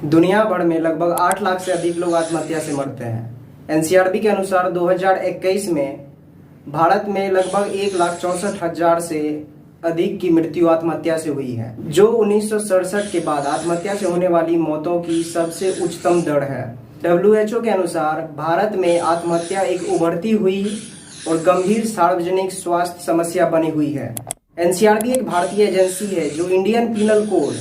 दुनिया भर में लगभग 8 लाख से अधिक लोग आत्महत्या से मरते हैं। एनसीआरबी के अनुसार 2021 में भारत में लगभग 1,64,000 से अधिक की मृत्यु आत्महत्या से हुई है, जो 1967 के बाद आत्महत्या से होने वाली मौतों की सबसे उच्चतम दर है। WHO के अनुसार भारत में आत्महत्या एक उभरती हुई और गंभीर सार्वजनिक स्वास्थ्य समस्या बनी हुई है। एनसीआरबी एक भारतीय एजेंसी है जो इंडियन पीनल कोड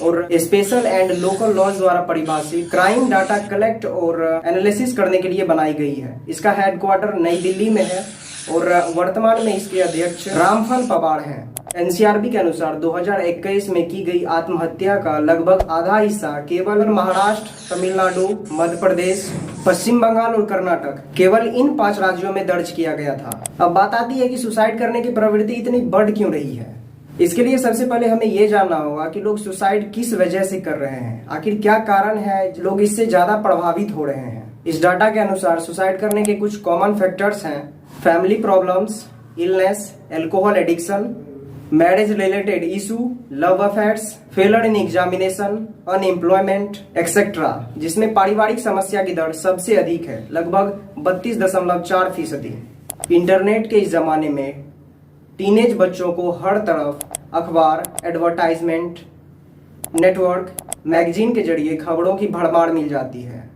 और स्पेशल एंड लोकल लॉज द्वारा परिभाषित क्राइम डाटा कलेक्ट और एनालिसिस करने के लिए बनाई गई है। इसका हेडक्वार्टर नई दिल्ली में है और वर्तमान में इसके अध्यक्ष रामफल पवार हैं। एनसीआरबी के अनुसार 2021 में की गई आत्महत्या का लगभग आधा हिस्सा केवल महाराष्ट्र, तमिलनाडु, मध्य प्रदेश, पश्चिम बंगाल और कर्नाटक, केवल इन 5 राज्यों में दर्ज किया गया था। अब बात आती है कि सुसाइड करने की प्रवृत्ति इतनी बढ़ क्यों रही है। इसके लिए सबसे पहले हमें ये जानना होगा कि लोग सुसाइड किस वजह से कर रहे हैं, आखिर क्या कारण है लोग इससे ज्यादा प्रभावित हो रहे हैं। इस डाटा के अनुसार सुसाइड करने के कुछ कॉमन फैक्टर्स हैं: family problems, illness, alcohol addiction, marriage related issue, love affairs, failure in examination, unemployment etcetera, जिसमें पारिवारिक समस्या की दर सबसे अधिक है, लगभग 32.4%। इंटरनेट के इस जमाने में टीनेज बच्चों को हर तरफ अखबार, एडवर्टाइजमेंट, नेटवर्क, मैगजीन के जरिए खबरों की भरमार मिल जाती है।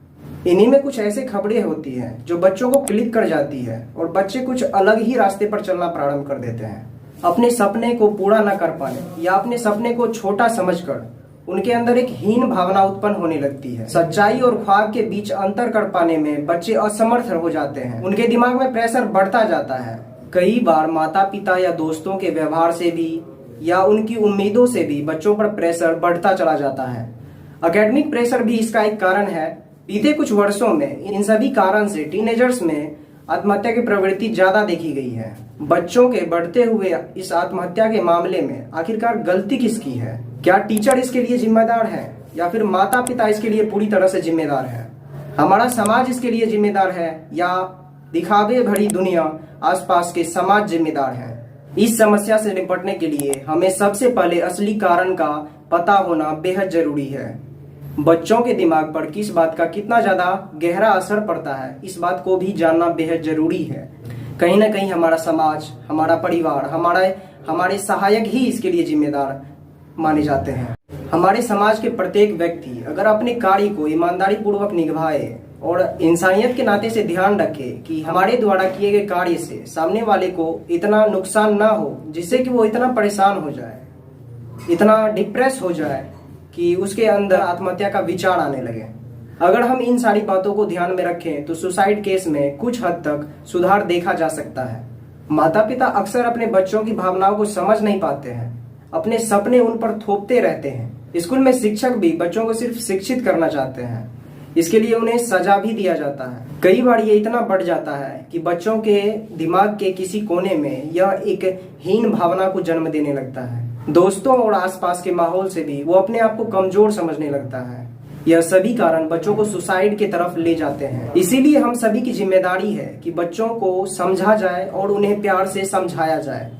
इन्हीं में कुछ ऐसे खबरें होती हैं जो बच्चों को क्लिक कर जाती है और बच्चे कुछ अलग ही रास्ते पर चलना प्रारंभ कर देते हैं। अपने सपने को पूरा न कर पाने या अपने सपने को छोटा समझकर उनके अंदर एक हीन भावना उत्पन्न होने लगती है। सच्चाई और ख्वाब के बीच अंतर कर पाने में बच्चे असमर्थ हो जाते हैं। उनके दिमाग में प्रेशर बढ़ता जाता है। कई बार माता पिता या दोस्तों के व्यवहार से भी या उनकी उम्मीदों से भी बच्चों पर प्रेशर बढ़ता चला जाता है। एकेडमिक प्रेशर भी इसका एक कारण है। बीते कुछ वर्षों में इन सभी कारण से टीनेजर्स में आत्महत्या की प्रवृत्ति ज्यादा देखी गई है। बच्चों के बढ़ते हुए इस आत्महत्या के मामले में आखिरकार गलती किसकी है? क्या टीचर इसके लिए जिम्मेदार है या फिर माता पिता इसके लिए पूरी तरह से जिम्मेदार है? हमारा समाज इसके लिए जिम्मेदार है या दिखावे भरी दुनिया आसपास के समाज जिम्मेदार है? इस समस्या से निपटने के लिए हमें सबसे पहले असली कारण का पता होना बेहद जरूरी है। बच्चों के दिमाग पर किस बात का कितना ज्यादा गहरा असर पड़ता है, इस बात को भी जानना बेहद जरूरी है। कहीं ना कहीं हमारा समाज, हमारा परिवार, हमारे सहायक ही इसके लिए जिम्मेदार माने जाते हैं। हमारे समाज के प्रत्येक व्यक्ति अगर अपने कार्य को ईमानदारी पूर्वक निभाए और इंसानियत के नाते से ध्यान रखे कि हमारे द्वारा किए गए कार्य से सामने वाले को इतना नुकसान ना हो जिससे कि वो इतना परेशान हो जाए, इतना डिप्रेस हो जाए कि उसके अंदर आत्महत्या का विचार आने लगे। अगर हम इन सारी बातों को ध्यान में रखें तो सुसाइड केस में कुछ हद तक सुधार देखा जा सकता है। माता पिता अक्सर अपने बच्चों की भावनाओं को समझ नहीं पाते हैं, अपने सपने उन पर थोपते रहते हैं। स्कूल में शिक्षक भी बच्चों को सिर्फ शिक्षित करना चाहते हैं, इसके लिए उन्हें सजा भी दिया जाता है। कई बार ये इतना बढ़ जाता है कि बच्चों के दिमाग के किसी कोने में यह एक हीन भावना को जन्म देने लगता है। दोस्तों और आसपास के माहौल से भी वो अपने आप को कमजोर समझने लगता है। यह सभी कारण बच्चों को सुसाइड की तरफ ले जाते हैं। इसीलिए हम सभी की जिम्मेदारी है कि बच्चों को समझा जाए और उन्हें प्यार से समझाया जाए।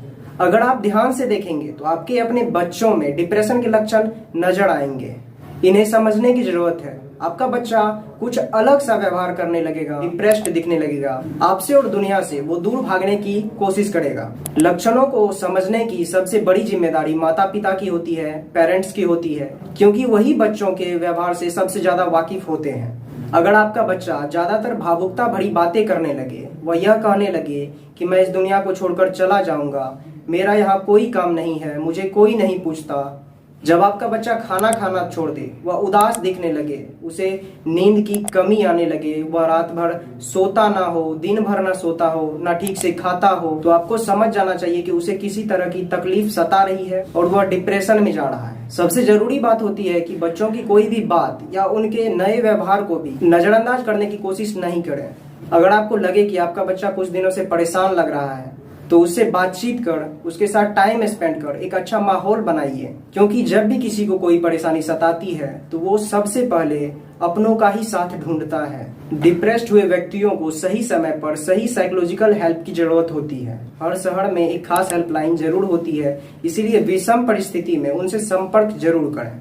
अगर आप ध्यान से देखेंगे तो आपके अपने बच्चों में डिप्रेशन के लक्षण नजर आएंगे। इन्हें समझने की जरूरत है। आपका बच्चा कुछ अलग सा व्यवहार करने लगेगा, डिप्रेस्ड दिखने लगेगा, आपसे और दुनिया से वो दूर भागने की कोशिश करेगा। लक्षणों को समझने की सबसे बड़ी जिम्मेदारी माता पिता की होती है, पेरेंट्स की होती है, क्योंकि वही बच्चों के व्यवहार से सबसे ज्यादा वाकिफ होते हैं। अगर आपका बच्चा ज्यादातर भावुकता भरी बातें करने लगे, वह यह कहने लगे कि मैं इस दुनिया को छोड़कर चला जाऊंगा, मेरा यहाँ कोई काम नहीं है, मुझे कोई नहीं पूछता। जब आपका बच्चा खाना खाना छोड़ दे, वह उदास दिखने लगे, उसे नींद की कमी आने लगे, वह रात भर सोता ना हो, दिन भर ना सोता हो, ना ठीक से खाता हो, तो आपको समझ जाना चाहिए कि उसे किसी तरह की तकलीफ सता रही है और वह डिप्रेशन में जा रहा है। सबसे जरूरी बात होती है कि बच्चों की कोई भी बात या उनके नए व्यवहार को भी नजरअंदाज करने की कोशिश नहीं करें। अगर आपको लगे कि आपका बच्चा कुछ दिनों से परेशान लग रहा है तो उससे बातचीत कर, उसके साथ टाइम स्पेंड कर, एक अच्छा माहौल बनाइए। क्योंकि जब भी किसी को कोई परेशानी सताती है तो वो सबसे पहले अपनों का ही साथ ढूंढता है। डिप्रेस्ड हुए व्यक्तियों को सही समय पर सही साइकोलॉजिकल हेल्प की जरूरत होती है। हर शहर में एक खास हेल्पलाइन जरूर होती है, इसीलिए विषम परिस्थिति में उनसे संपर्क जरूर करें।